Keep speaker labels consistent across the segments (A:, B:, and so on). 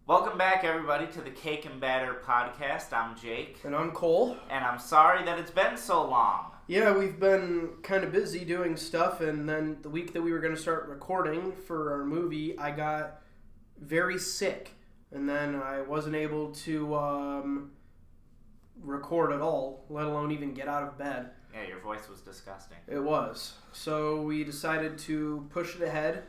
A: Welcome back, everybody, to the Cake and Batter podcast. I'm Jake.
B: And I'm Cole.
A: And I'm sorry that it's been so long.
B: Yeah, we've been kind of busy doing stuff, and then the week that we were going to start recording for our movie, I got very sick. And then I wasn't able to record at all, let alone even get out of bed.
A: Yeah, your voice was disgusting.
B: It was. So we decided to push it ahead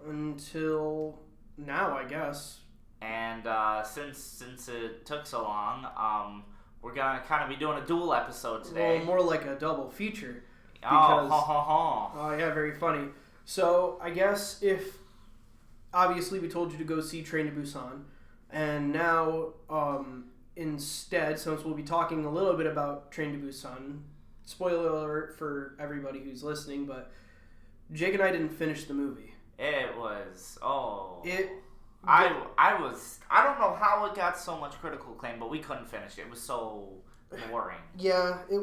B: until now, I guess.
A: And since it took so long, we're going to kind of be doing a dual episode today.
B: Well, more like a double feature.
A: Because,
B: Oh, yeah, very funny. So, I guess obviously we told you to go see Train to Busan, and now, instead, since we'll be talking a little bit about Train to Busan, spoiler alert for everybody who's listening, but Jake and I didn't finish the movie.
A: It was, I don't know how it got so much critical acclaim, but we couldn't finish it. It was so boring.
B: Yeah, it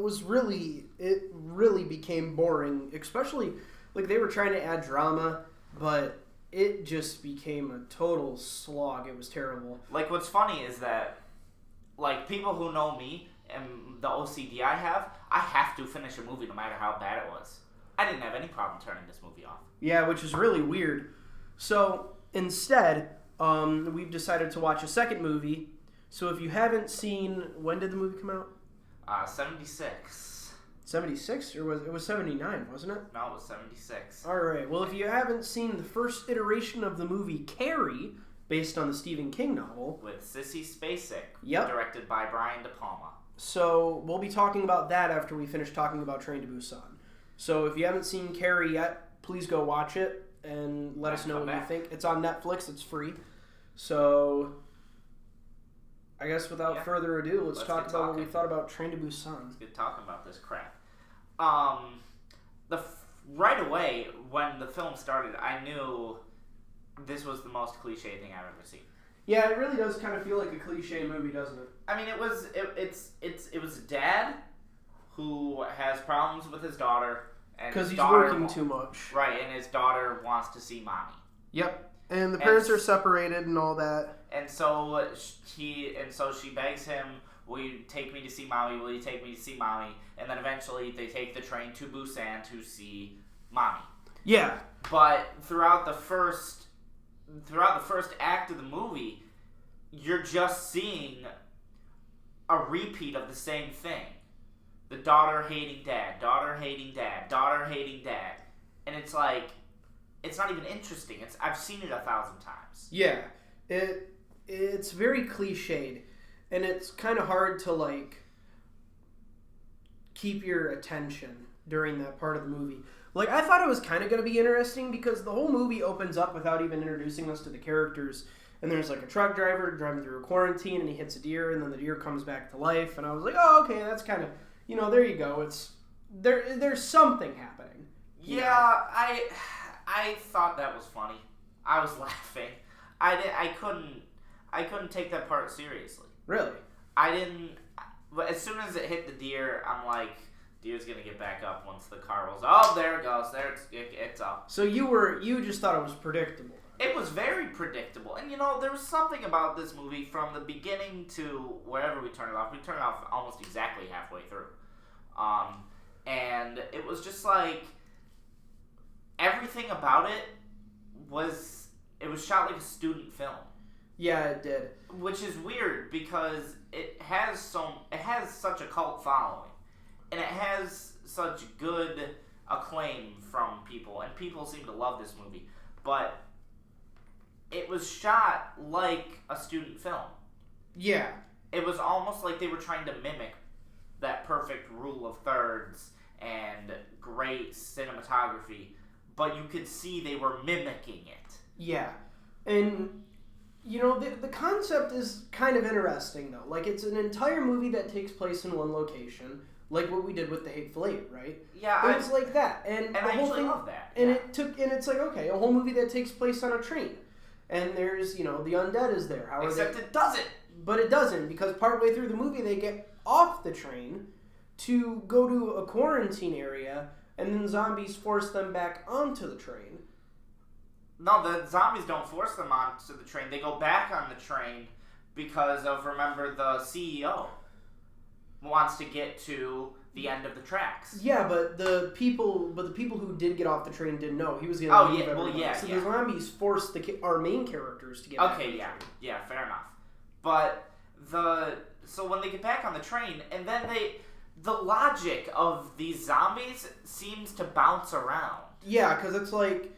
B: really became boring, especially, like, they were trying to add drama, but it just became a total slog. It was terrible.
A: Like, what's funny is that, like, people who know me and the OCD I have to finish a movie no matter how bad it was. I didn't have any problem turning this movie off.
B: Yeah, which is really weird. So, instead, we've decided to watch a second movie. So if you haven't seen, when did the movie come out?
A: 76.
B: 76? Or it was 79, wasn't it?
A: No, it was 76.
B: Alright, well, if you haven't seen the first iteration of the movie Carrie, based on the Stephen King novel.
A: With Sissy Spacek.
B: Yep.
A: Directed by Brian De Palma.
B: So we'll be talking about that after we finish talking about Train to Busan. So if you haven't seen Carrie yet, please go watch it and let us know what you think. It's on Netflix. It's free. So I guess without further ado, let's talk about what we thought about Train to Busan.
A: Let's get talking about this crap. Right away, when the film started, I knew this was the most cliche thing I've ever seen.
B: Yeah, it really does kind of feel like a cliche movie, doesn't it?
A: I mean, it was a dad who has problems with his daughter.
B: Because he's working too much.
A: Right, and his daughter wants to see mommy.
B: Yep. And the parents are separated and all that.
A: And so she begs him, "Will you take me to see mommy? Will you take me to see mommy?" And then eventually they take the train to Busan to see mommy.
B: Yeah.
A: But throughout the first act of the movie, you're just seeing a repeat of the same thing. The daughter hating dad, daughter hating dad, daughter hating dad. And it's like, it's not even interesting. I've seen it 1,000 times.
B: Yeah. It's very cliched. And it's kind of hard to, like, keep your attention during that part of the movie. Like, I thought it was kind of going to be interesting because the whole movie opens up without even introducing us to the characters. And there's, like, a truck driver driving through a quarantine and he hits a deer and then the deer comes back to life. And I was like, oh, okay, that's kind of... You know, there you go. There's something happening.
A: Yeah, I thought that was funny. I was laughing. I couldn't take that part seriously.
B: Really?
A: I didn't. But as soon as it hit the deer, I'm like, deer's gonna get back up once the car rolls. Oh, there it goes. There it's up.
B: So you just thought it was predictable.
A: It was very predictable. And, you know, there was something about this movie from the beginning to wherever we turned it off. We turned it off almost exactly halfway through. And it was just like, everything about it was shot like a student film.
B: Yeah, it did.
A: Which is weird because it has such a cult following. And it has such good acclaim from people. And people seem to love this movie. But it was shot like a student film.
B: Yeah.
A: It was almost like they were trying to mimic that perfect rule of thirds and great cinematography, but you could see they were mimicking it.
B: Yeah. And, you know, the concept is kind of interesting, though. Like, it's an entire movie that takes place in one location, like what we did with The Hateful Eight, right?
A: Yeah.
B: It was like that. And
A: I actually love that.
B: And
A: yeah.
B: it's like, okay, a whole movie that takes place on a train. And there's, you know, the undead is there.
A: Except it doesn't.
B: But it doesn't, because partway through the movie they get off the train to go to a quarantine area, and then zombies force them back onto the train.
A: No, the zombies don't force them onto the train. They go back on the train because of, remember, the CEO wants to get to the end of the tracks.
B: Yeah, but the people who did get off the train didn't know he was going to leave everybody. So the zombies forced our main characters to get back on the train.
A: Yeah, fair enough. But so when they get back on the train, and then the logic of these zombies seems to bounce around.
B: Yeah, because it's like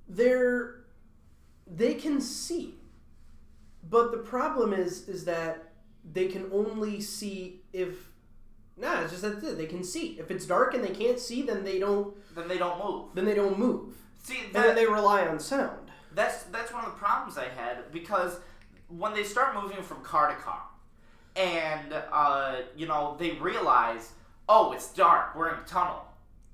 B: they can see, but the problem is that they can only see if. Nah, it's just that's it. They can see. If it's dark and they can't see, then they don't.
A: Then they don't move.
B: Then they don't move.
A: See,
B: and then they rely on sound.
A: That's one of the problems I had, because when they start moving from car to car, and they realize, oh, it's dark. We're in a tunnel.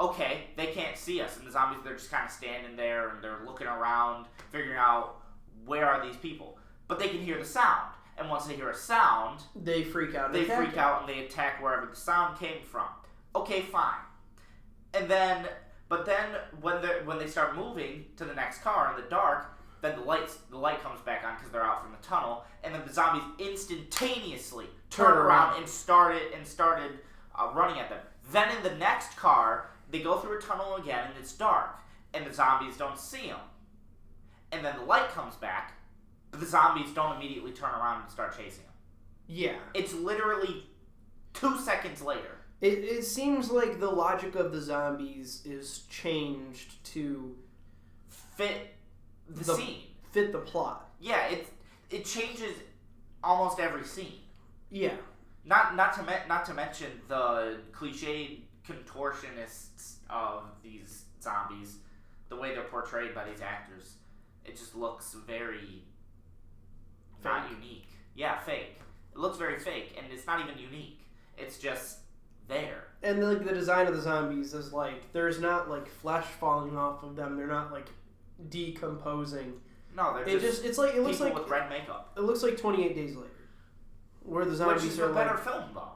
A: Okay, they can't see us, and the zombies, they're just kind of standing there and they're looking around, figuring out where are these people. But they can hear the sound. And once they hear a sound,
B: they freak out.
A: They freak out and they attack wherever the sound came from. Okay, fine. And then, when they start moving to the next car in the dark, then the light comes back on because they're out from the tunnel, and then the zombies instantaneously turn around and started running at them. Then in the next car, they go through a tunnel again and it's dark, and the zombies don't see them. And then the light comes back. But the zombies don't immediately turn around and start chasing him.
B: Yeah.
A: It's literally 2 seconds later.
B: It seems like the logic of the zombies is changed to
A: fit the scene.
B: Fit the plot.
A: Yeah, it changes almost every scene.
B: Yeah.
A: Not to mention the cliched contortionists of these zombies, the way they're portrayed by these actors. It just looks very not unique. Yeah, fake. It looks very fake, and it's not even unique. It's just there.
B: And the design of the zombies is like, there's not like flesh falling off of them. They're not like decomposing.
A: No, they're just
B: it's like it looks
A: people
B: like
A: with red makeup.
B: It looks like 28 Days Later, where the zombies
A: Which is
B: are
A: a better
B: like,
A: film though.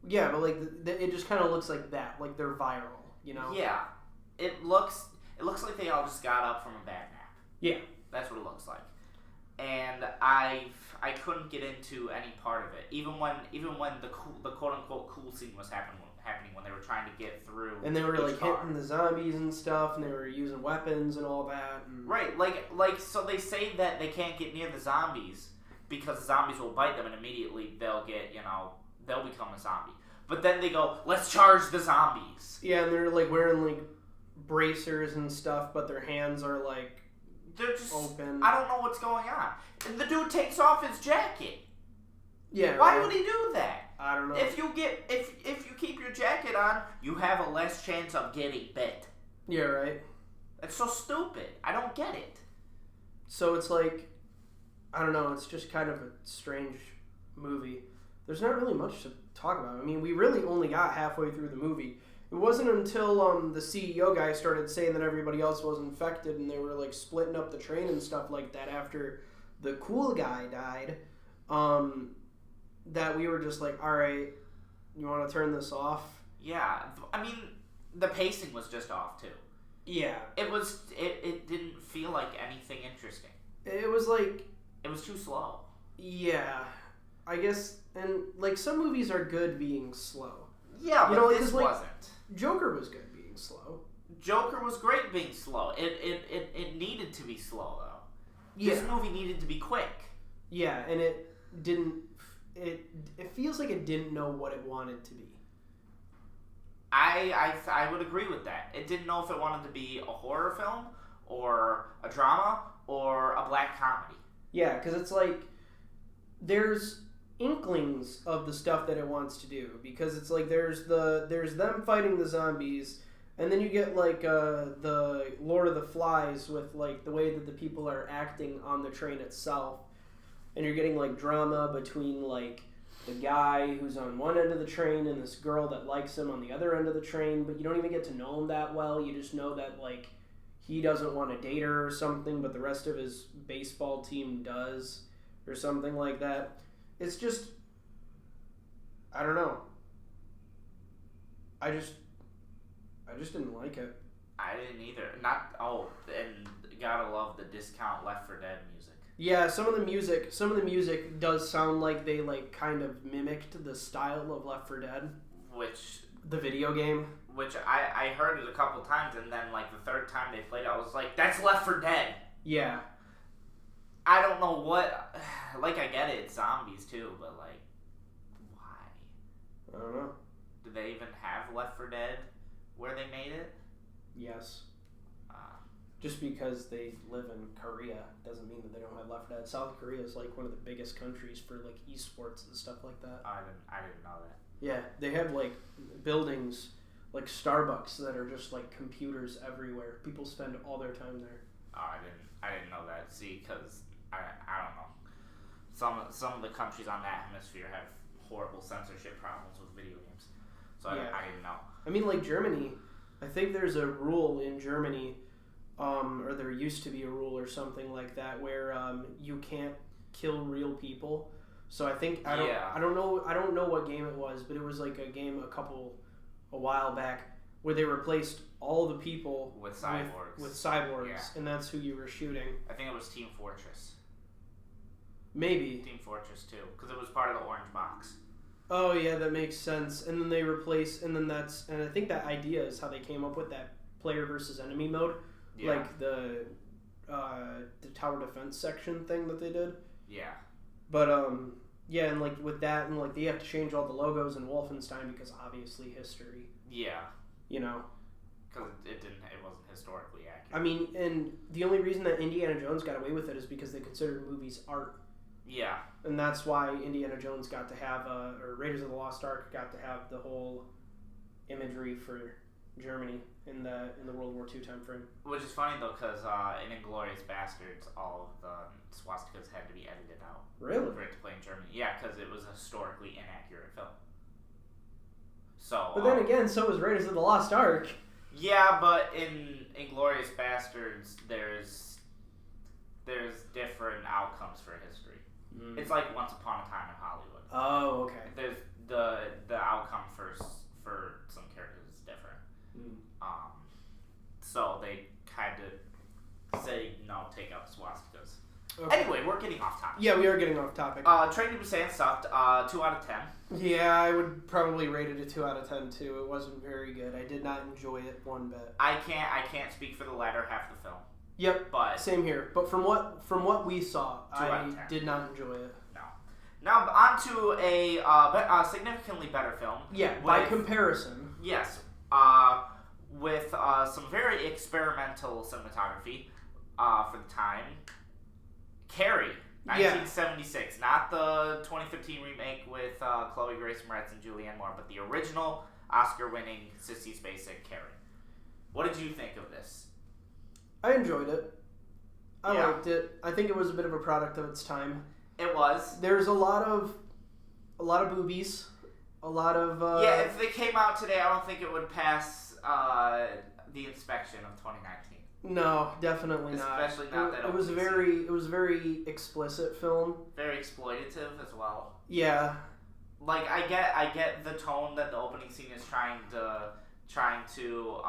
B: Yeah, but like it just kind of looks like that, like they're viral, you know?
A: Yeah, it looks like they all just got up from a bad nap.
B: Yeah,
A: that's what it looks like. And I couldn't get into any part of it, even when the quote unquote cool scene was happening when they were trying to get through.
B: And they were like hitting the zombies and stuff, and they were using weapons and all that. And...
A: Right, like so they say that they can't get near the zombies because the zombies will bite them and immediately they'll become a zombie. But then they go, let's charge the zombies.
B: Yeah, and they're like wearing like bracers and stuff, but their hands are like.
A: They're just
B: open.
A: I don't know what's going on. And the dude takes off his jacket.
B: Yeah.
A: Why would he do that?
B: I don't know.
A: If you keep your jacket on, you have a less chance of getting bit.
B: Yeah, right.
A: It's so stupid. I don't get it.
B: So it's like, I don't know. It's just kind of a strange movie. There's not really much to talk about. I mean, we really only got halfway through the movie. It wasn't until the CEO guy started saying that everybody else was infected and they were like splitting up the train and stuff like that after the cool guy died, that we were just like, all right, you want to turn this off?
A: Yeah, I mean, the pacing was just off too.
B: Yeah.
A: It didn't feel like anything interesting.
B: It was like...
A: It was too slow.
B: Yeah. I guess, and like some movies are good being slow.
A: Yeah, but this wasn't.
B: Joker was good being slow.
A: Joker was great being slow. It needed to be slow though.
B: Yeah.
A: This movie needed to be quick.
B: Yeah, and it didn't. It feels like it didn't know what it wanted to be.
A: I would agree with that. It didn't know if it wanted to be a horror film or a drama or a black comedy.
B: Yeah, because it's like there's inklings of the stuff that it wants to do, because it's like there's them fighting the zombies, and then you get like the Lord of the Flies with like the way that the people are acting on the train itself, and you're getting like drama between like the guy who's on one end of the train and this girl that likes him on the other end of the train, but you don't even get to know him that well. You just know that like he doesn't want to date her or something, but the rest of his baseball team does, or something like that. It's just, I don't know. I just didn't like it.
A: I didn't either. And gotta love the discount Left 4 Dead music.
B: Yeah, some of the music does sound like they like kind of mimicked the style of Left 4 Dead, the video game.
A: Which I heard it a couple times, and then like the third time they played it, I was like, "That's Left 4 Dead."
B: Yeah.
A: I don't know what. Like, I get it, it's zombies too, but like, why?
B: I don't know.
A: Do they even have Left 4 Dead where they made it?
B: Yes. Just because they live in Korea doesn't mean that they don't have Left 4 Dead. South Korea is like one of the biggest countries for like esports and stuff like that.
A: I didn't know that.
B: Yeah, they have like buildings like Starbucks that are just like computers everywhere. People spend all their time there.
A: Oh, I didn't know that. See, because I don't know. Some of the countries on that hemisphere have horrible censorship problems with video games. So yeah. I didn't know.
B: I mean, like Germany, I think there's a rule in Germany, or there used to be a rule or something like that, where you can't kill real people. So I think I don't know what game it was, but it was like a game a while back where they replaced all the people
A: with cyborgs.
B: With cyborgs, and that's who you were shooting.
A: I think it was Team Fortress.
B: Maybe
A: Team Fortress 2, because it was part of the orange box.
B: Oh yeah, that makes sense. And then they replace, and I think that idea is how they came up with that player versus enemy mode, like the tower defense section thing that they did.
A: Yeah. But
B: yeah, and like with that, and like they have to change all the logos in Wolfenstein because obviously history.
A: Yeah.
B: You know.
A: Because it wasn't historically accurate.
B: I mean, and the only reason that Indiana Jones got away with it is because they considered movies art.
A: Yeah.
B: And that's why Indiana Jones got to have, or Raiders of the Lost Ark got to have the whole imagery for Germany in the World War II time frame.
A: Which is funny though, because in Inglourious Bastards, all of the swastikas had to be edited out.
B: Really?
A: For it to play in Germany. Yeah, because it was a historically inaccurate film. So.
B: But then again, so was Raiders of the Lost Ark.
A: Yeah, but in Inglourious Bastards, there's different outcomes for history. Mm. It's like Once Upon a Time in Hollywood.
B: Oh, okay.
A: There's the outcome for some characters is different. Mm. So they kind of say no, take out the swastikas. Okay. Anyway, we're getting off topic.
B: Yeah, we are getting off topic.
A: Train to Busan sucked. 2 out of 10.
B: Yeah, I would probably rate it a 2 out of 10 too. It wasn't very good. I did not enjoy it one bit.
A: I can't speak for the latter half of the film.
B: Yep,
A: but
B: same here. But from what we saw, I did not enjoy it.
A: No. Now on to a significantly better film.
B: Yeah, by comparison.
A: Yes, with some very experimental cinematography for the time. Carrie, 1976, not the 2015 remake with Chloe Grace Moretz and Julianne Moore, but the original Oscar-winning Sissy Spacek Carrie. What did you think of this?
B: I enjoyed it. I liked it. I think it was a bit of a product of its time.
A: It was.
B: There's a lot of boobies, a lot of.
A: Yeah, if they came out today, I don't think it would pass the inspection of 2019.
B: No, definitely not.
A: Especially not that
B: it was a very explicit film. Very
A: exploitative as well.
B: Yeah.
A: Like I get the tone that the opening scene is trying to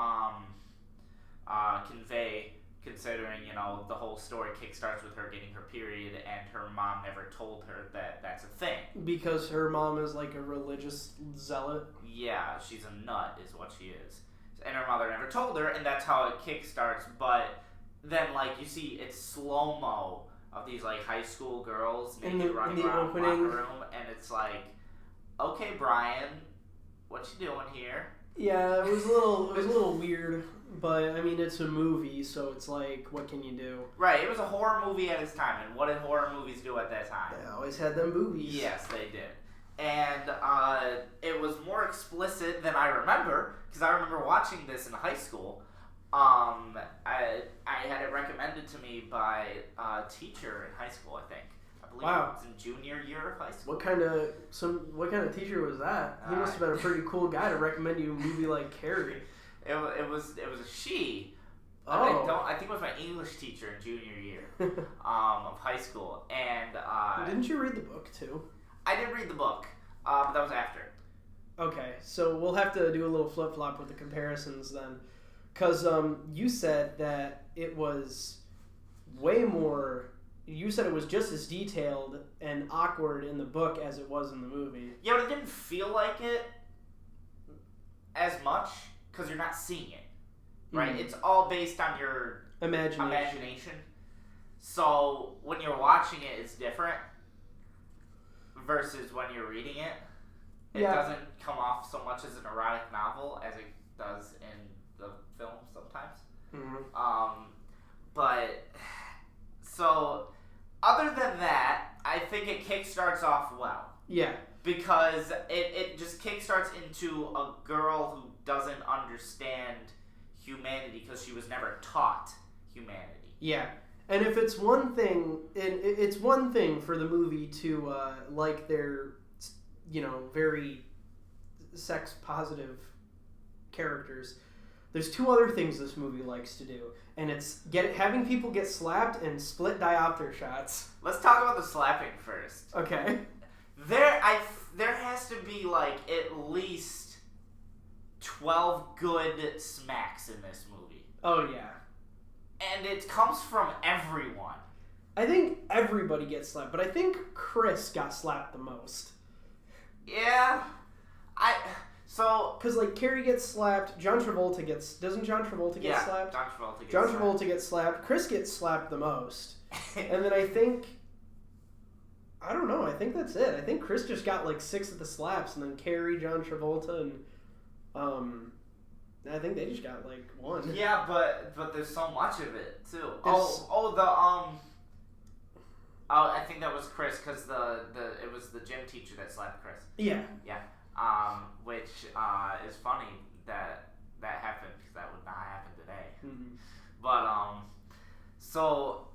A: convey, considering, you know, the whole story kickstarts with her getting her period and her mom never told her that that's a thing. Because her mom is like a religious zealot. Yeah, she's a nut is what she is. And her mother never told her, and that's how it kickstarts. But then, like, you see it's slow-mo of these, like, high school girls naked running around the locker room, and it's like, okay, Brian, what you doing here? Yeah, it was a little weird, but I mean, it's a movie, so it's like, what can you do? Right, it was a horror movie at its time, and what did horror movies do at that time? They always had them boobies. Yes, they did. And it was more explicit than I remember, because I remember watching this in high school. I had it recommended to me by a teacher in high school, I think. I believe it was in junior year of high school. What kind of teacher was that? He must have been a pretty cool guy to recommend you a movie like Carrie. It was a she. Oh. I think it was my English teacher in junior year of high school. And didn't you read the book too? I did read the book, but that was after. Okay, so we'll have to do a little flip-flop with the comparisons then.
B: Because you said that it was way more. You said it was just as detailed and awkward in the book as it was in the movie.
A: Yeah, but it didn't feel like it as much because you're not seeing it, right? It's all based on your imagination. So when you're watching it, it's different versus when you're reading it. It doesn't come off so much as an erotic novel as it does in the film sometimes. But so other than that, I think it kickstarts off well.
B: Yeah.
A: Because it just kickstarts into a girl who doesn't understand humanity because she was never taught humanity.
B: Yeah. And if it's one thing, it's one thing for the movie to like their, very sex positive characters. There's two other things this movie likes to do, and it's having people get slapped and split diopter shots.
A: Let's talk about the slapping first.
B: Okay.
A: There has to be like at least 12 good smacks in this movie.
B: Oh yeah.
A: And it comes from everyone.
B: I think everybody gets slapped, but I think Chris got slapped the most.
A: Yeah.
B: Because, Carrie gets slapped, doesn't John Travolta get slapped?
A: John Travolta
B: gets slapped, Chris gets slapped the most. And then I think that's it. I think Chris just got 6 of the slaps, and then Carrie, John Travolta, and, I think they just got 1.
A: Yeah, but there's so much of it, too. I think that was Chris, because it was the gym teacher that slapped Chris.
B: Yeah.
A: Yeah. Which is funny that happened, because that would not happen today.
B: Mm-hmm.
A: But, so,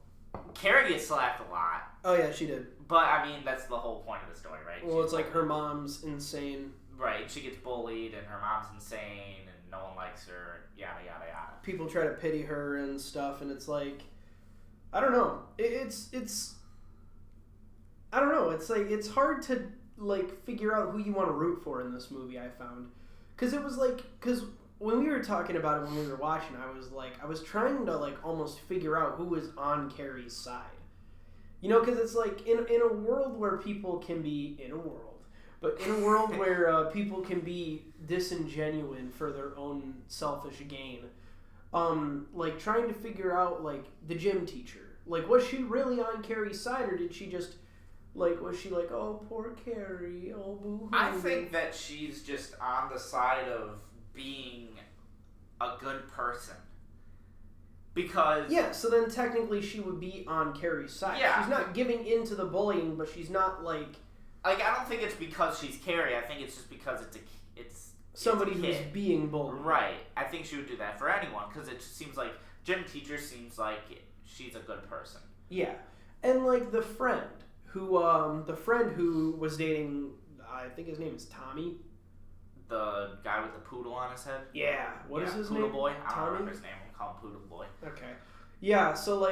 A: Carrie gets slapped a lot.
B: Oh, yeah, she did.
A: But, I mean, that's the whole point of the story, right?
B: Well, it's her mom's insane.
A: Right, she gets bullied, and her mom's insane, and no one likes her, yada, yada, yada.
B: People try to pity her and stuff, and it's I don't know. I don't know. It's hard to figure out who you want to root for in this movie. I found, because it was because when we were talking about it when we were watching, I was trying to almost figure out who was on Carrie's side. Because it's in a world where people can be but in a world where people can be disingenuine for their own selfish gain, trying to figure out the gym teacher, was she really on Carrie's side, or did she just was she oh, poor Carrie, oh, boo-hoo?
A: I think that she's just on the side of being a good person. Because...
B: Yeah, so then technically she would be on Carrie's side.
A: Yeah.
B: She's not giving in to the bullying, but she's not
A: I don't think it's because she's Carrie. I think it's just because it's
B: somebody who's being bullied.
A: Right. I think she would do that for anyone, because it just seems like gym teacher seems like she's a good person.
B: Yeah. And the friend who was dating, I think his name is Tommy.
A: The guy with the poodle on his head?
B: Yeah. What is his
A: Poodle
B: name?
A: Boy? I
B: Tommy?
A: don't remember his name. We'll call him Poodle Boy.
B: Okay. Yeah, so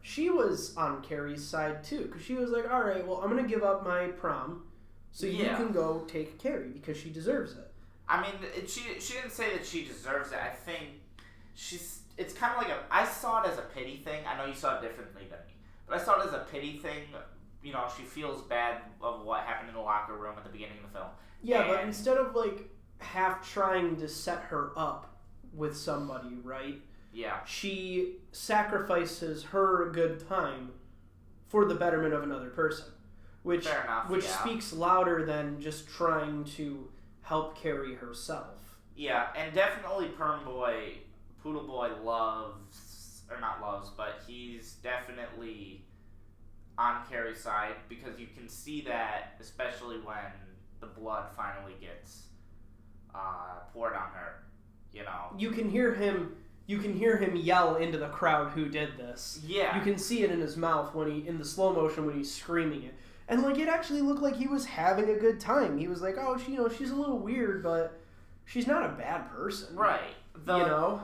B: she was on Carrie's side too, because she was all right, well, I'm going to give up my prom so you can go take Carrie, because she deserves it.
A: I mean, she didn't say that she deserves it. I think it's kind of I saw it as a pity thing. I know you saw it differently than me, but I saw it as a pity thing. She feels bad of what happened in the locker room at the beginning of the film.
B: Yeah, but instead of half trying to set her up with somebody, right?
A: Yeah.
B: She sacrifices her good time for the betterment of another person, which
A: Fair enough,
B: speaks louder than just trying to help Carrie herself.
A: Yeah, and definitely Poodle Boy but he's definitely on Carrie's side, because you can see that, especially when the blood finally gets poured on her.
B: You can hear him yell into the crowd who did this.
A: Yeah.
B: You can see it in his mouth in the slow motion when he's screaming it. And it actually looked like he was having a good time. He was oh, she's a little weird, but she's not a bad person.
A: Right.
B: The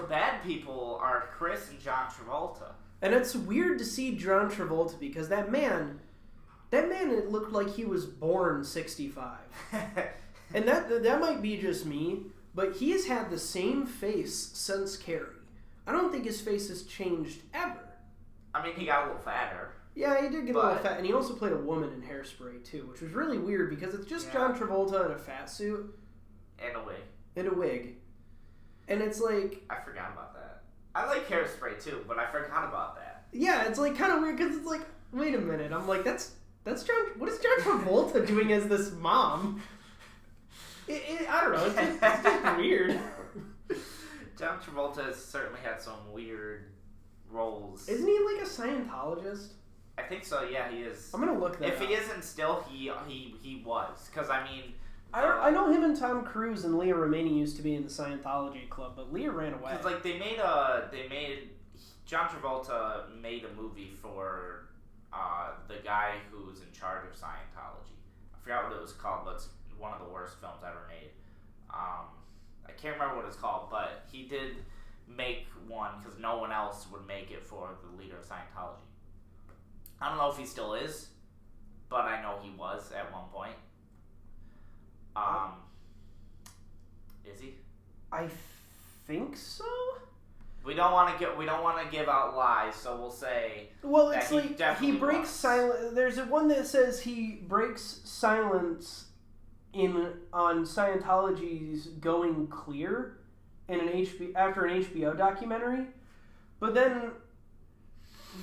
A: bad people are Chris and John Travolta.
B: And it's weird to see John Travolta, because that man, it looked like he was born 65. And that might be just me, but he has had the same face since Carrie. I don't think his face has changed ever.
A: I mean, he got a little fatter.
B: Yeah, he did get a little fat, and he also played a woman in Hairspray too, which was really weird because it's just John Travolta in a fat suit
A: and a wig.
B: And it's like,
A: I forgot about that. I like Hairspray too, but I forgot about that.
B: Yeah, it's like kind of weird because it's like, wait a minute, I'm like, that's John. What is John Travolta doing as this mom? I don't know. It's just weird.
A: John Travolta has certainly had some weird roles.
B: Isn't he like a Scientologist?
A: I think so. Yeah, he is.
B: I'm gonna look that
A: If
B: up.
A: he isn't still, he was. Because I mean,
B: I know him and Tom Cruise and Leah Remini used to be in the Scientology club, but Leah ran away.
A: Because like John Travolta made a movie for the guy who's in charge of Scientology. I forgot what it was called, but it's one of the worst films ever made. I can't remember what it's called, but he did make one because no one else would make it for the leader of Scientology. I don't know if he still is, but I know he was at one point. Is he?
B: I think so.
A: We don't want to give out lies, so we'll say.
B: Well, it's
A: that
B: like he breaks silence. There's one that says he breaks silence on Scientology's Going Clear in after an HBO documentary, but then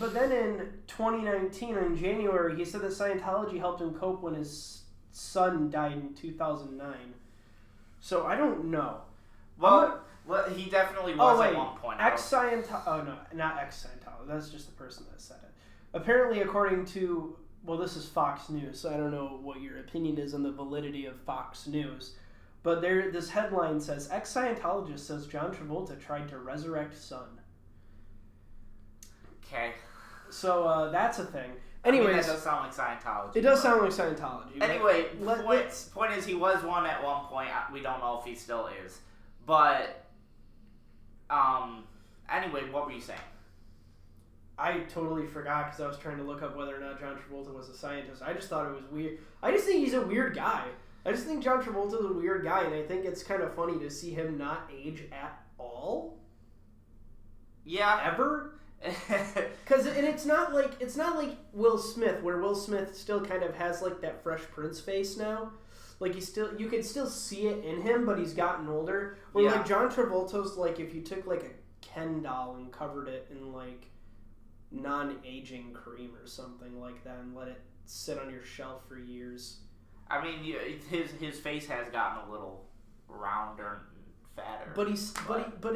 B: in 2019 in January he said that Scientology helped him cope when his son died in 2009. So I don't know.
A: Well, he definitely was at one point.
B: Oh no, not ex-Scientology. That's just the person that said it. Apparently, according to this is Fox News, so I don't know what your opinion is on the validity of Fox News. But this headline says, ex-Scientologist says John Travolta tried to resurrect son.
A: Okay.
B: So that's a thing. Anyways,
A: that does sound like Scientology.
B: It does sound like Scientology.
A: Anyway, point is he was one at one point. We don't know if he still is. But, anyway, what were you saying?
B: I totally forgot because I was trying to look up whether or not John Travolta was a scientist. I just thought it was weird. I just think he's a weird guy. I just think John Travolta is a weird guy, and I think it's kind of funny to see him not age at all.
A: Yeah.
B: Ever. Because it's not like Will Smith, where Will Smith still kind of has like that Fresh Prince face now. Like you can still see it in him, but he's gotten older. Where like John Travolta's like if you took like a Ken doll and covered it in like non-aging cream or something like that and let it sit on your shelf for years.
A: I mean, his face has gotten a little rounder and fatter.
B: But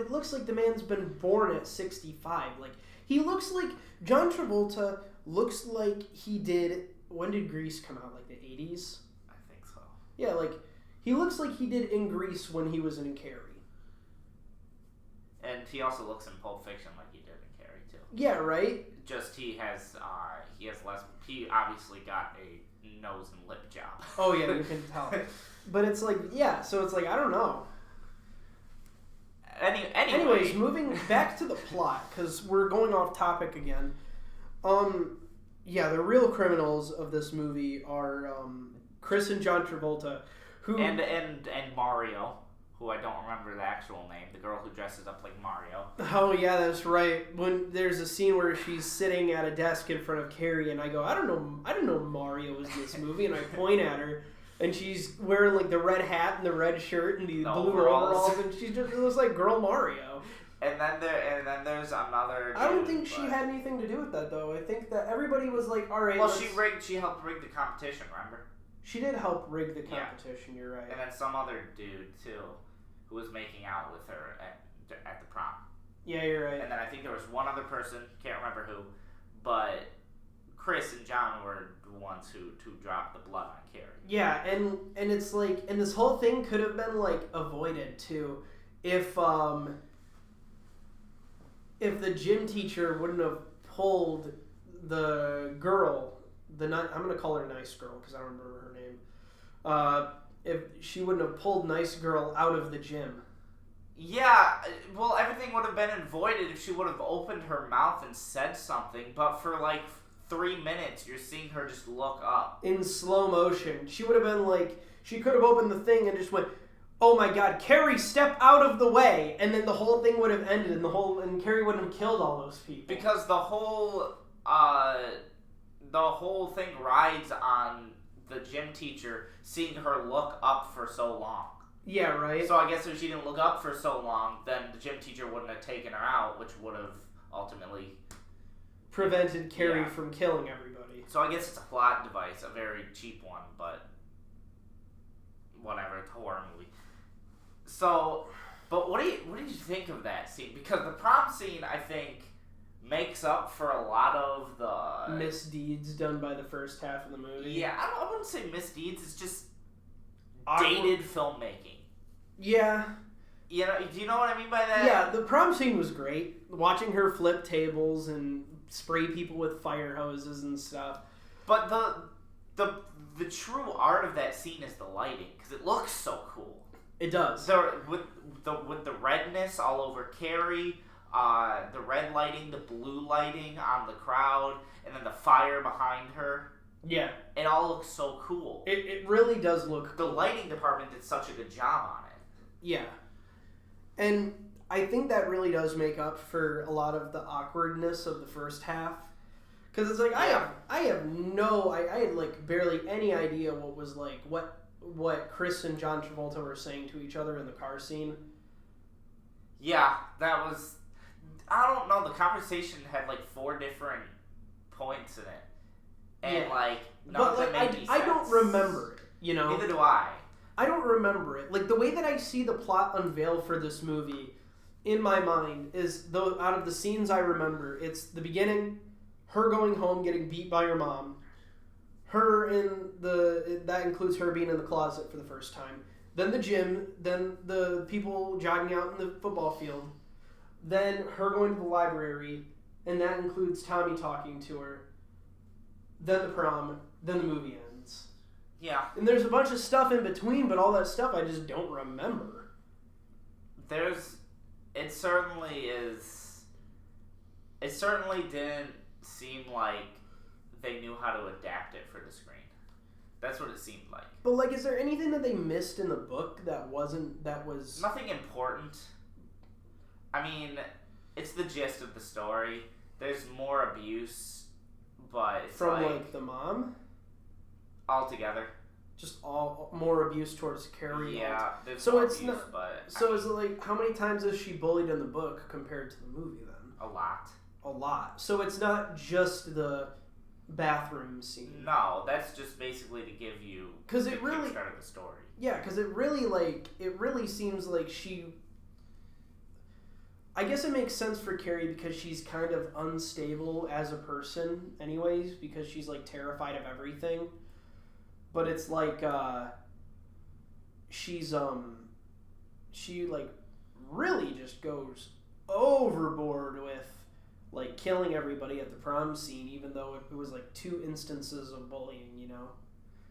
B: it looks like the man's been born at 65. Like he looks like John Travolta looks like he did. When did Grease come out? Like the 80s?
A: I think so.
B: Yeah, like he looks like he did in Grease when he was in Carrie.
A: And he also looks in Pulp Fiction like he did in Carrie too.
B: Yeah, right.
A: Just he has less. He obviously got a nose and lip job.
B: Oh yeah, you can tell. But it's like so it's like I don't know. Anyways, moving back to the plot because we're going off topic again. The real criminals of this movie are Chris and John Travolta, who
A: and Mario, who I don't remember the actual name, the girl who dresses up like Mario.
B: Oh yeah, that's right. When there's a scene where she's sitting at a desk in front of Carrie, and I go, I don't know Mario was in this movie, and I point at her, and she's wearing like the red hat and the red shirt and the blue overalls, and she just looks like Girl Mario.
A: And then there's another.
B: I don't think she had anything to do with that though. I think that everybody was like, all right.
A: Well, she helped rig the competition. Remember?
B: She did help rig the competition. Yeah. You're right.
A: And then some other dude too, who was making out with her at the prom.
B: Yeah, you're right.
A: And then I think there was one other person, can't remember who, but Chris and John were the ones who dropped the blood on Carrie.
B: Yeah, and it's like, and this whole thing could have been like avoided too, if the gym teacher wouldn't have pulled the girl, I'm gonna call her Nice Girl because I don't remember her name. If she wouldn't have pulled Nice Girl out of the gym.
A: Yeah, well, everything would have been avoided if she would have opened her mouth and said something, but for like 3 minutes, you're seeing her just look up.
B: In slow motion. She would have been like, she could have opened the thing and just went, oh my god, Carrie, step out of the way, and then the whole thing would have ended, and Carrie wouldn't have killed all those people.
A: Because the whole thing rides on the gym teacher seeing her look up for so long.
B: Yeah, right.
A: So I guess if she didn't look up for so long, then the gym teacher wouldn't have taken her out, which would have ultimately
B: prevented Carrie from killing everybody.
A: So I guess it's a plot device, a very cheap one, but whatever, it's a horror movie. So, but what did you think of that scene? Because the prom scene, I think, makes up for a lot of the
B: misdeeds done by the first half of the movie.
A: Yeah, I wouldn't say misdeeds. It's just
B: awkward.
A: Dated filmmaking.
B: Yeah.
A: You know, do you know what I mean by that?
B: Yeah, the prom scene was great. Watching her flip tables and spray people with fire hoses and stuff.
A: But the true art of that scene is the lighting, because it looks so cool.
B: It does.
A: With the redness all over Carrie, the red lighting, the blue lighting on the crowd, and then the fire behind her.
B: Yeah.
A: It all looks so cool.
B: It really does look
A: cool.
B: The
A: lighting department did such a good job on it.
B: Yeah. And I think that really does make up for a lot of the awkwardness of the first half. Because it's like, I had like barely any idea what was like, what Chris and John Travolta were saying to each other in the car scene.
A: Yeah, that was, I don't know, the conversation had like 4 different points in it. And like, none of them made any sense.
B: I don't remember it, you know?
A: Neither do I.
B: I don't remember it. Like, the way that I see the plot unveil for this movie, in my mind, is, out of the scenes I remember, it's the beginning, her going home, getting beat by her mom, that includes her being in the closet for the first time, then the gym, then the people jogging out in the football field, then her going to the library, and that includes Tommy talking to her, then the prom, then the movie ends.
A: Yeah.
B: And there's a bunch of stuff in between, but all that stuff I just don't remember.
A: It certainly didn't seem like they knew how to adapt it for the screen. That's what it seemed like.
B: But like, is there anything that they missed in the book that was...
A: Nothing important. I mean, it's the gist of the story. There's more abuse, but it's
B: from like the mom?
A: Altogether.
B: Just all more abuse towards Carrie.
A: Yeah, there's
B: so
A: more
B: it's
A: abuse,
B: not,
A: but...
B: So is it like, how many times is she bullied in the book compared to the movie then?
A: A lot.
B: A lot. So it's not just the bathroom scene.
A: No, that's just basically to give you the kickstart of the story.
B: Yeah, because it really seems like she... I guess it makes sense for Carrie because she's kind of unstable as a person anyways, because she's like terrified of everything. But it's like she like really just goes overboard with like killing everybody at the prom scene, even though it was like 2 instances of bullying, you know?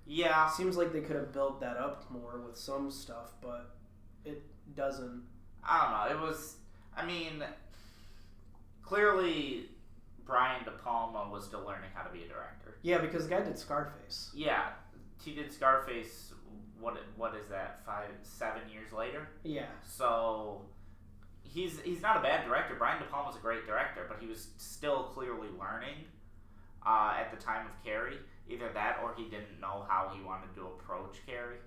A: Yeah.
B: Seems like they could have built that up more with some stuff, but it doesn't.
A: I don't know. It was, I mean, clearly Brian De Palma was still learning how to be a director.
B: Yeah, because the guy did Scarface.
A: Yeah. He did Scarface, what is that, 7 years later?
B: Yeah.
A: So... He's not a bad director. Brian De Palma's a great director, but he was still clearly learning at the time of Carrie. Either that or he didn't know how he wanted to approach Carrie.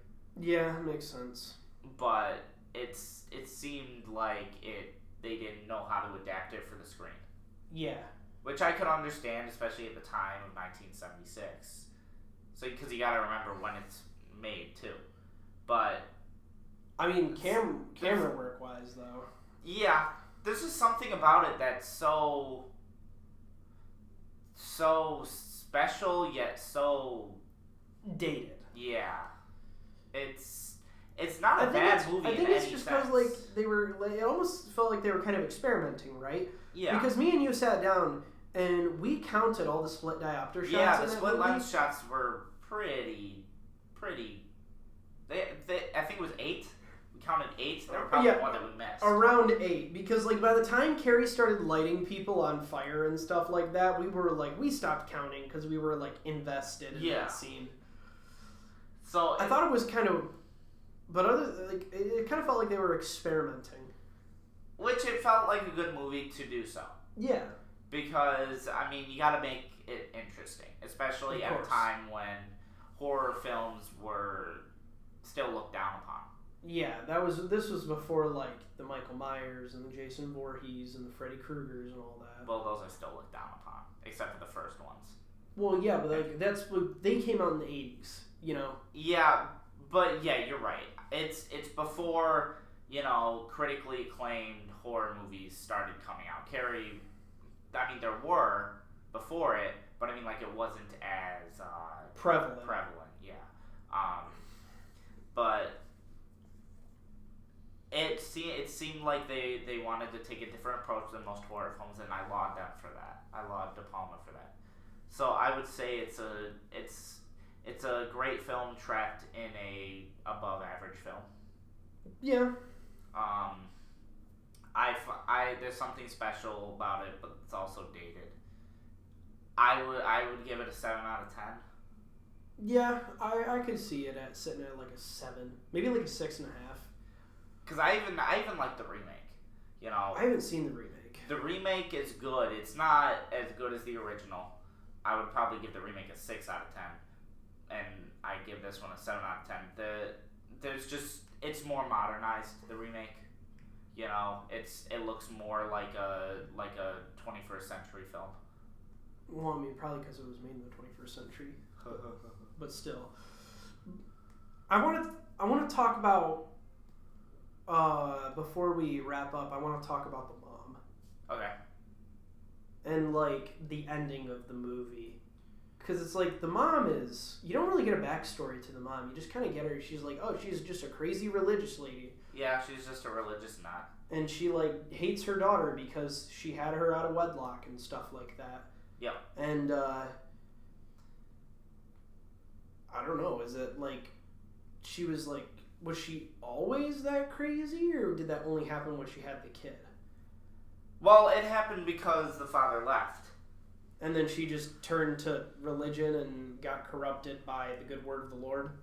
B: Yeah, makes sense.
A: But it seemed like they didn't know how to adapt it for the screen.
B: Yeah.
A: Which I could understand, especially at the time of 1976. So, because you got to remember when it's made, too. But...
B: I mean, camera work-wise, though...
A: Yeah, there's just something about it that's so special yet so
B: dated.
A: Yeah, it's not a bad movie.
B: I think it's just because like they were. Like, it almost felt like they were kind of experimenting, right?
A: Yeah.
B: Because me and you sat down and we counted all the split diopter shots.
A: Yeah, the split lens shots were pretty. I think it was 8. Counted 8. There were probably more that we missed.
B: Around 8, because like by the time Carrie started lighting people on fire and stuff like that, we stopped counting because we were like invested in that scene.
A: So
B: I thought it was kind of But it kind of felt like they were experimenting.
A: Which it felt like a good movie to do so.
B: Yeah.
A: Because, I mean, you gotta make it interesting. Especially at a time when horror films were still looked down upon.
B: Yeah, this was before, like, the Michael Myers and the Jason Voorhees and the Freddy Kruegers and all that.
A: Well, those are still looked down upon. Except for the first ones.
B: Well, yeah, but they came out in the 80s, you know?
A: Yeah, but yeah, you're right. It's before, critically acclaimed horror movies started coming out. Carrie, I mean, there were before it, but I mean, like, it wasn't as
B: prevalent,
A: yeah. But it seemed like they wanted to take a different approach than most horror films, and I laud them for that. I laud De Palma for that. So I would say it's a great film trapped in a above average film.
B: Yeah.
A: There's something special about it, but it's also dated. I would give it a 7 out of 10.
B: Yeah, I could see it sitting at like a 7, maybe like a 6.5.
A: Because I even like the remake.
B: I haven't seen the remake.
A: The remake is good. It's not as good as the original. I would probably give the remake a 6 out of 10, and I give this one a 7 out of 10. It's more modernized, the remake. It looks more like a 21st century film.
B: Well, I mean, probably because it was made in the 21st century, but still. I want to talk about before we wrap up. I want to talk about the mom.
A: Okay.
B: And, like, the ending of the movie. Because it's like, the mom is... You don't really get a backstory to the mom. You just kind of get her. She's like, oh, she's just a crazy religious lady.
A: Yeah, she's just a religious nut.
B: And she, like, hates her daughter because she had her out of wedlock and stuff like that.
A: Yep.
B: And, I don't know. Is it, like... She was, like... Was she always that crazy? Or did that only happen when she had the kid?
A: Well, it happened because the father left.
B: And then she just turned to religion and got corrupted by the good word of the Lord?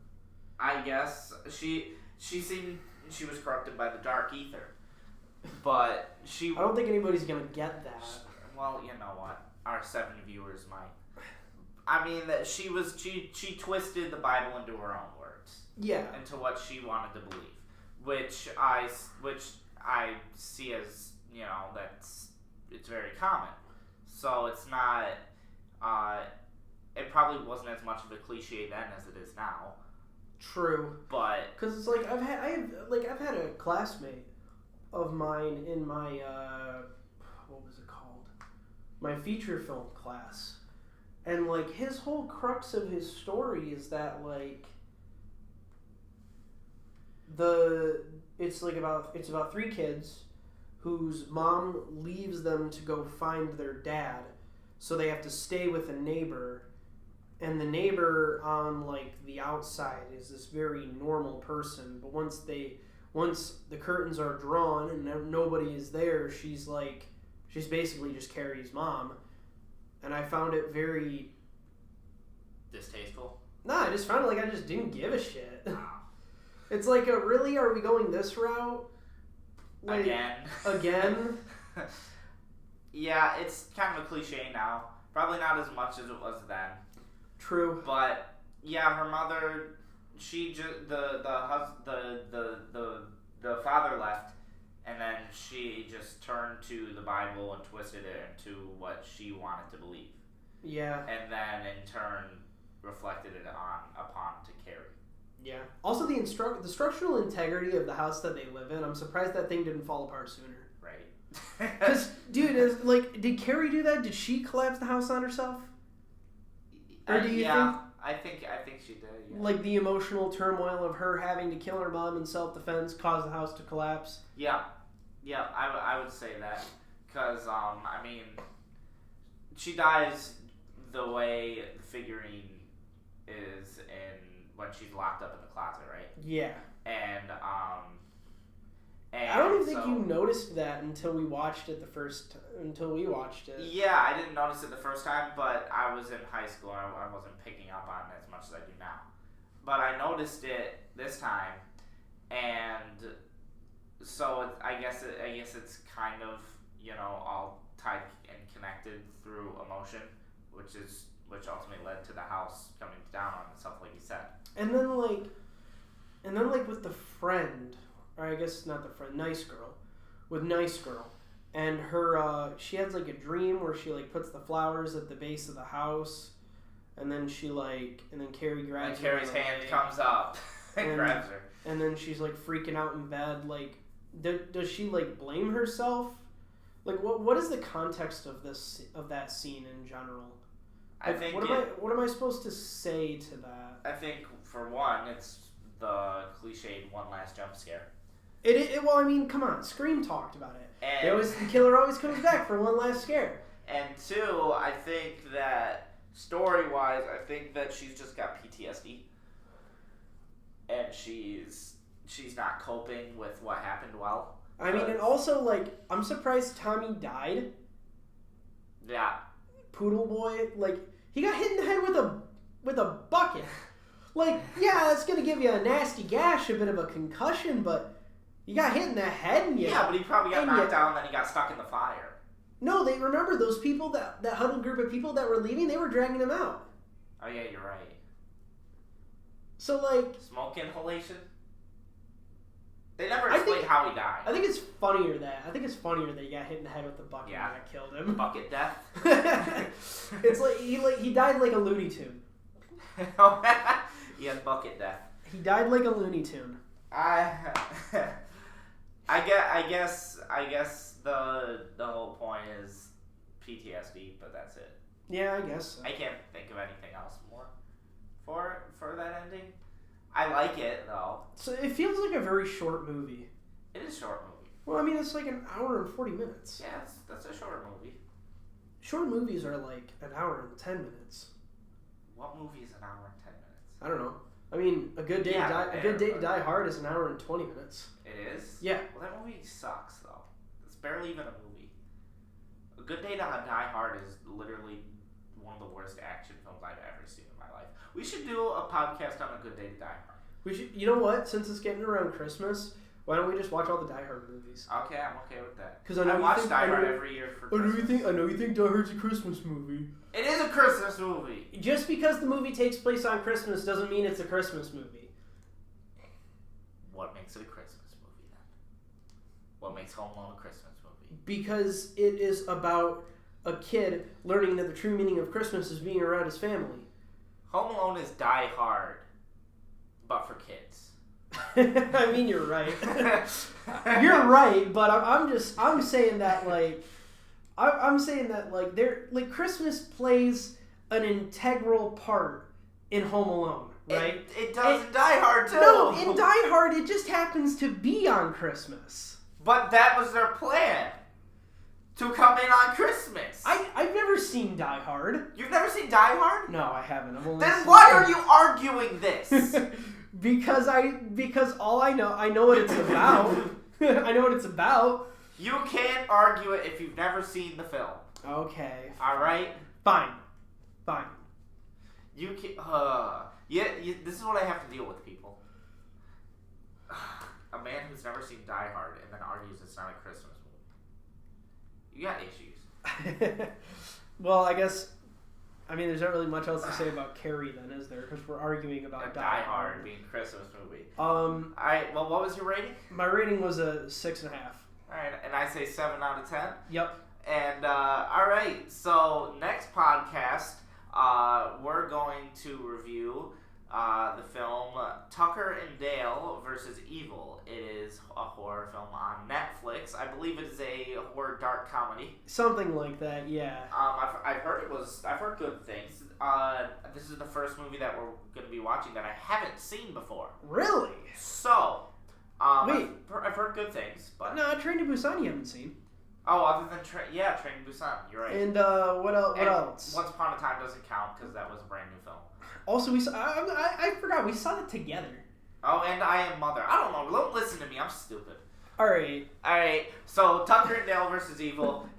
A: I guess. She seemed she was corrupted by the dark ether. But she...
B: I don't think anybody's going to get that.
A: Well, you know what? Our 7 viewers might. I mean, that she twisted the Bible into her own words.
B: Yeah.
A: Into what she wanted to believe. Which I see as... it's very common. So it's not, it probably wasn't as much of a cliche then as it is now.
B: True.
A: But.
B: Because it's like, I've had a classmate of mine in my, what was it called? My feature film class. And, like, his whole crux of his story is that, like, it's about 3 kids whose mom leaves them to go find their dad, so they have to stay with a neighbor, and the neighbor on, like, the outside is this very normal person, but once the curtains are drawn and nobody is there, she's basically just Carrie's mom, and I found it very...
A: Distasteful?
B: Nah, I just found it like I just didn't give a shit. It's like, really? Are we going this route? Like, Again?
A: Yeah, it's kind of a cliche now. Probably not as much as it was then.
B: True.
A: But yeah, her mother, she just the father left, and then she just turned to the Bible and twisted it into what she wanted to believe.
B: Yeah.
A: And then in turn reflected it upon to Carrie.
B: Yeah. Also, the structural integrity of the house that they live in, I'm surprised that thing didn't fall apart sooner.
A: Right.
B: Because, dude, did Carrie do that? Did she collapse the house on herself? Or do you think...
A: I think she did, yeah.
B: Like, the emotional turmoil of her having to kill her mom in self-defense caused the house to collapse?
A: Yeah. Yeah, I would say that. Because, I mean, she dies the way the figurine is when she's locked up in the closet, right?
B: Yeah.
A: And
B: I don't even think you noticed that until we watched it until we watched it.
A: Yeah, I didn't notice it the first time, but I was in high school and I wasn't picking up on it as much as I do now. But I noticed it this time, and so I guess it's kind of, all tied and connected through emotion, which ultimately led to the house coming down on itself, like you said.
B: And then like with the friend, or I guess not the friend, Nice Girl, and her she has like a dream where she like puts the flowers at the base of the house, and then Carrie grabs
A: And Carrie's hand comes up and grabs her,
B: and then she's like freaking out in bed. Like, does she like blame herself? Like, what is the context of that scene in general?
A: I think
B: what am I supposed to say to that?
A: I think for one, it's the cliched one last jump scare.
B: Well, I mean, come on, Scream talked about it.
A: And
B: The killer always comes back for one last scare.
A: And two, I think that story-wise, I think that she's just got PTSD, and she's not coping with what happened well.
B: I mean, and also, like, I'm surprised Tommy died.
A: Yeah.
B: Poodle boy, like, he got hit in the head with a bucket. Like, yeah, that's gonna give you a nasty gash, a bit of a concussion, but you got hit in the head and
A: Yeah, but he probably got knocked down and then he got stuck in the fire.
B: No, they remember those people, that huddled group of people that were leaving, they were dragging him out.
A: Oh yeah, you're right.
B: So, like...
A: Smoke inhalation? They never explain how he died.
B: I think it's funnier that he got hit in the head with the bucket and that killed him.
A: Bucket death?
B: It's like he died like a Looney Tune.
A: He had bucket death.
B: He died like a Looney Tune.
A: I guess the whole point is PTSD, but that's it.
B: Yeah, I guess so.
A: I can't think of anything else more for that ending. I like it though.
B: So it feels like a very short movie.
A: It is a short movie.
B: Well, I mean, it's like an hour and 40 minutes.
A: Yeah, that's a short movie.
B: Short movies are like an hour and 10 minutes.
A: What movie is an hour and 10 minutes?
B: I don't know. I mean, A Good Day to Die Hard is an hour and 20 minutes.
A: It is?
B: Yeah.
A: Well, that movie sucks though. It's barely even a movie. A Good Day to Die Hard is literally one of the worst action films I've ever seen in my life. We should do a podcast on A Good Day to Die Hard.
B: We should. You know what? Since it's getting around Christmas, why don't we just watch all the Die Hard movies?
A: Okay, I'm okay with that.
B: Because
A: I watch Die Hard every year for Christmas.
B: I know you think Die Hard's a Christmas movie.
A: It is a Christmas movie.
B: Just because the movie takes place on Christmas doesn't mean it's a Christmas movie.
A: What makes it a Christmas movie then? What makes Home Alone a Christmas movie?
B: Because it is about a kid learning that the true meaning of Christmas is being around his family.
A: Home Alone is Die Hard, but for kids.
B: I mean, you're right. You're right, but I'm saying that Christmas plays an integral part in Home Alone, right?
A: It does in Die Hard too.
B: No, in Die Hard it just happens to be on Christmas.
A: But that was their plan. To come in on Christmas.
B: I've never seen Die Hard.
A: You've never seen Die Hard?
B: No, I haven't.
A: Then why are you arguing this?
B: Because all I know what it's about. I know what it's about.
A: You can't argue it if you've never seen the film.
B: Okay.
A: All right.
B: Fine.
A: You can. This is what I have to deal with, people. A man who's never seen Die Hard and then argues it's not a Christmas movie. You got issues.
B: Well, I guess. I mean, there's not really much else to say about Carrie, then, is there? Because we're arguing about
A: Die Hard being a Christmas movie.
B: All
A: right. Well, what was your rating?
B: My rating was a 6.5.
A: All right, and I say 7 out of 10.
B: Yep.
A: And all right, so next podcast, we're going to review the film Tucker and Dale versus Evil. It is a horror film on Netflix. I believe it is a horror dark comedy.
B: Something like that, yeah.
A: I've heard good things. This is the first movie that we're going to be watching that I haven't seen before.
B: Really?
A: So,
B: wait,
A: I've heard good things, but
B: no, Train to Busan you haven't seen.
A: Oh, other than Train to Busan, you're right.
B: And what else?
A: Once Upon a Time doesn't count because that was a brand new film.
B: Also, we saw. I forgot we saw that together.
A: Oh, and I Am Mother. I don't know. Don't listen to me. I'm stupid.
B: All right.
A: So Tucker and Dale versus Evil.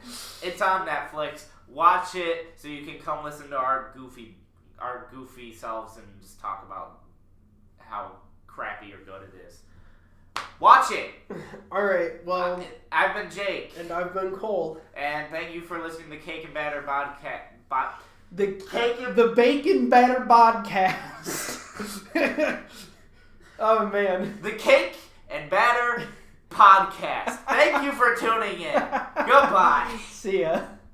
A: It's on Netflix. Watch it so you can come listen to our goofy selves and just talk about how crappy or good it is. Watch it.
B: All right. Well,
A: I've been Jake.
B: And I've been Cole.
A: And thank you for listening to the Cake and Batter podcast.
B: The Bacon Batter Podcast. Oh, man.
A: The Cake and Batter Podcast. Thank you for tuning in. Goodbye.
B: See ya.